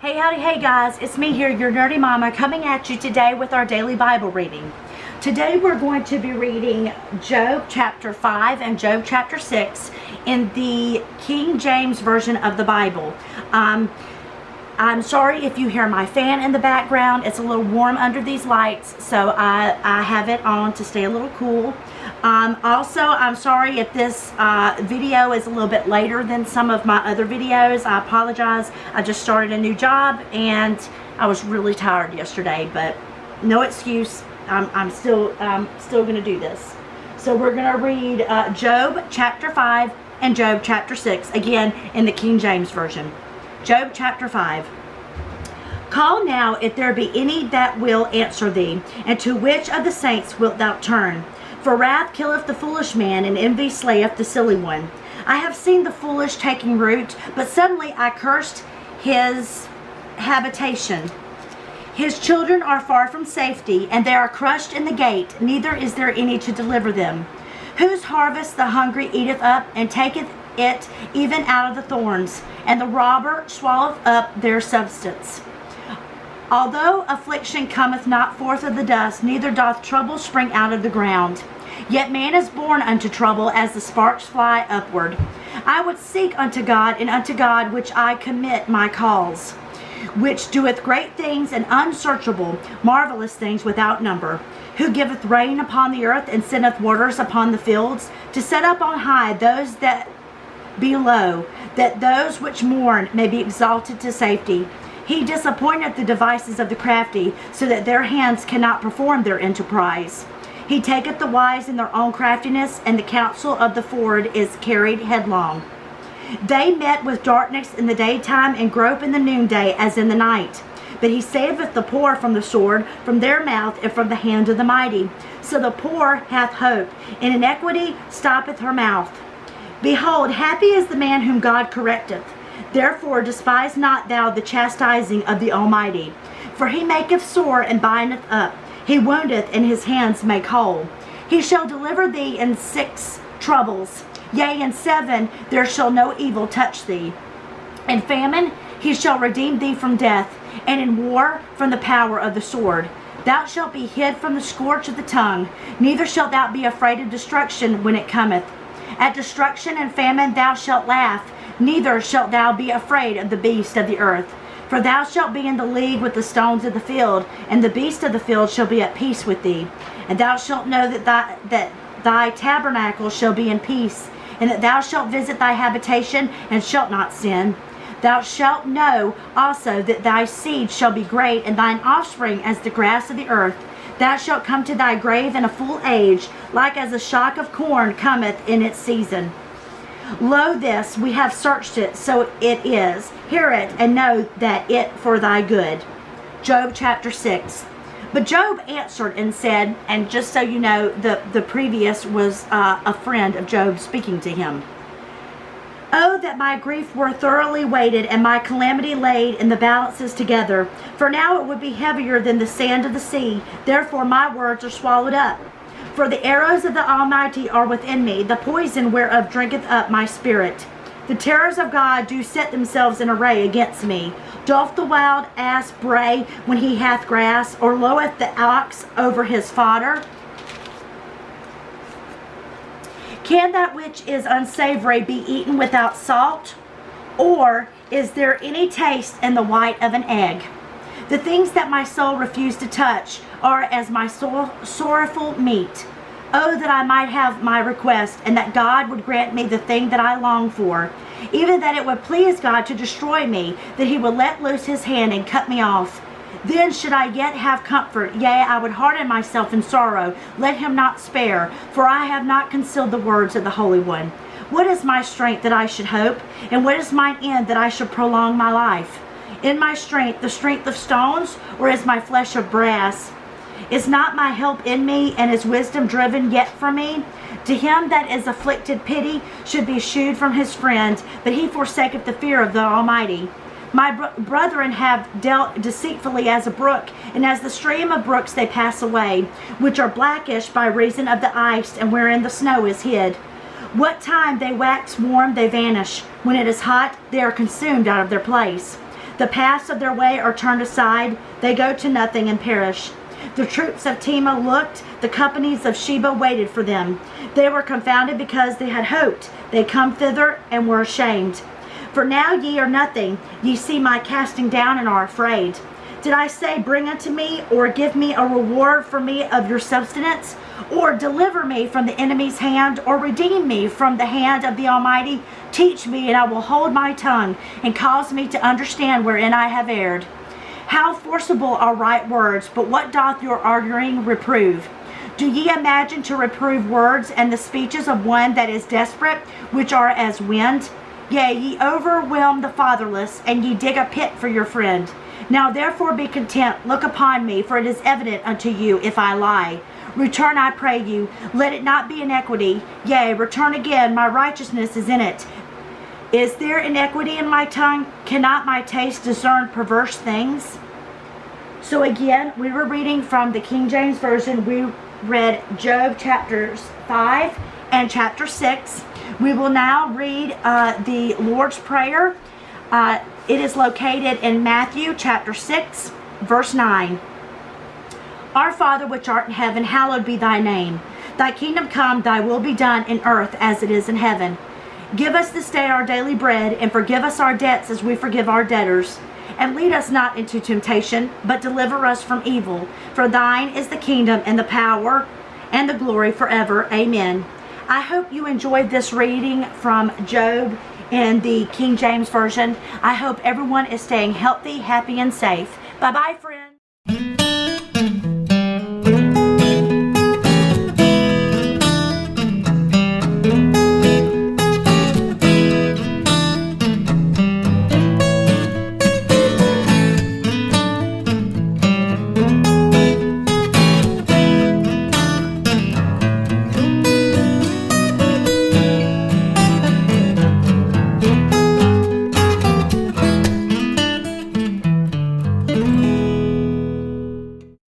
Hey, howdy, hey guys, it's me here, your nerdy mama, coming at you today with our daily Bible reading. Today we're going to be reading Job chapter 5 and Job chapter 6 in the King James Version of the Bible. I'm sorry if you hear my fan in the background. It's a little warm under these lights, so I have it on to stay a little cool. Also, I'm sorry if this video is a little bit later than some of my other videos. I apologize. I just started a new job and I was really tired yesterday, but no excuse. I'm still going to do this. So we're going to read Job chapter 5 and Job chapter 6, again in the King James Version. Job chapter 5. Call now if there be any that will answer thee, and to which of the saints wilt thou turn? For wrath killeth the foolish man, and envy slayeth the silly one. I have seen the foolish taking root, but suddenly I cursed his habitation. His children are far from safety, and they are crushed in the gate, neither is there any to deliver them. Whose harvest the hungry eateth up, and taketh it even out of the thorns, and the robber swalloweth up their substance. Although affliction cometh not forth of the dust, neither doth trouble spring out of the ground. Yet man is born unto trouble, as the sparks fly upward. I would seek unto God, and unto God which I commit my cause, which doeth great things and unsearchable, marvelous things without number, who giveth rain upon the earth, and sendeth waters upon the fields, to set up on high those that be low, that those which mourn may be exalted to safety. He disappointeth the devices of the crafty, so that their hands cannot perform their enterprise. He taketh the wise in their own craftiness, and the counsel of the forward is carried headlong. They met with darkness in the daytime, and grope in the noonday as in the night. But he saveth the poor from the sword, from their mouth, and from the hand of the mighty. So the poor hath hope, and iniquity stoppeth her mouth. Behold, happy is the man whom God correcteth. Therefore despise not thou the chastising of the Almighty. For he maketh sore and bindeth up. He woundeth, and his hands make whole. He shall deliver thee in 6 troubles. Yea, in 7 there shall no evil touch thee. In famine he shall redeem thee from death, and in war from the power of the sword. Thou shalt be hid from the scorch of the tongue, neither shalt thou be afraid of destruction when it cometh. At destruction and famine thou shalt laugh, neither shalt thou be afraid of the beast of the earth. For thou shalt be in the league with the stones of the field, and the beast of the field shall be at peace with thee. And thou shalt know that thy tabernacle shall be in peace, and that thou shalt visit thy habitation, and shalt not sin. Thou shalt know also that thy seed shall be great, and thine offspring as the grass of the earth. Thou shalt come to thy grave in a full age, like as a shock of corn cometh in its season. Lo, this, we have searched it, so it is. Hear it, and know that it for thy good. Job chapter 6. But Job answered and said, and just so you know, the previous was a friend of Job speaking to him. Oh, that my grief were thoroughly weighed, and my calamity laid in the balances together. For now it would be heavier than the sand of the sea. Therefore my words are swallowed up. For the arrows of the Almighty are within me, the poison whereof drinketh up my spirit. The terrors of God do set themselves in array against me. Doth the wild ass bray when he hath grass, or loweth the ox over his fodder? Can that which is unsavory be eaten without salt? Or is there any taste in the white of an egg? The things that my soul refused to touch are as my sorrowful meat. Oh, that I might have my request, and that God would grant me the thing that I long for. Even that it would please God to destroy me, that he would let loose his hand and cut me off. Then should I yet have comfort, yea, I would harden myself in sorrow, let him not spare, for I have not concealed the words of the Holy One. What is my strength that I should hope, and what is mine end that I should prolong my life? In my strength, the strength of stones, or is my flesh of brass? Is not my help in me, and is wisdom driven yet from me? To him that is afflicted pity should be shewed from his friend, but he forsaketh the fear of the Almighty. My brethren have dealt deceitfully as a brook, and as the stream of brooks they pass away, which are blackish by reason of the ice, and wherein the snow is hid. What time they wax warm, they vanish. When it is hot, they are consumed out of their place. The paths of their way are turned aside. They go to nothing and perish. The troops of Tema looked. The companies of Sheba waited for them. They were confounded because they had hoped. They come thither and were ashamed. For now ye are nothing. Ye see my casting down and are afraid. Did I say, bring unto me, or give me a reward for me of your substance? Or deliver me from the enemy's hand, or redeem me from the hand of the Almighty? Teach me, and I will hold my tongue, and cause me to understand wherein I have erred. How forcible are right words, but what doth your arguing reprove? Do ye imagine to reprove words and the speeches of one that is desperate, which are as wind? Yea, ye overwhelm the fatherless, and ye dig a pit for your friend. Now therefore be content, look upon me, for it is evident unto you if I lie. Return, I pray you, let it not be iniquity. Yea, return again, my righteousness is in it. Is there iniquity in my tongue? Cannot my taste discern perverse things? So again, we were reading from the King James Version. We read Job chapters 5 and chapter 6. We will now read the Lord's Prayer. It is located in Matthew chapter 6, verse 9. Our Father which art in heaven, hallowed be thy name. Thy kingdom come, thy will be done in earth as it is in heaven. Give us this day our daily bread, and forgive us our debts as we forgive our debtors. And lead us not into temptation, but deliver us from evil. For thine is the kingdom and the power and the glory forever. Amen. I hope you enjoyed this reading from Job in the King James Version. I hope everyone is staying healthy, happy, and safe. Bye-bye, friends.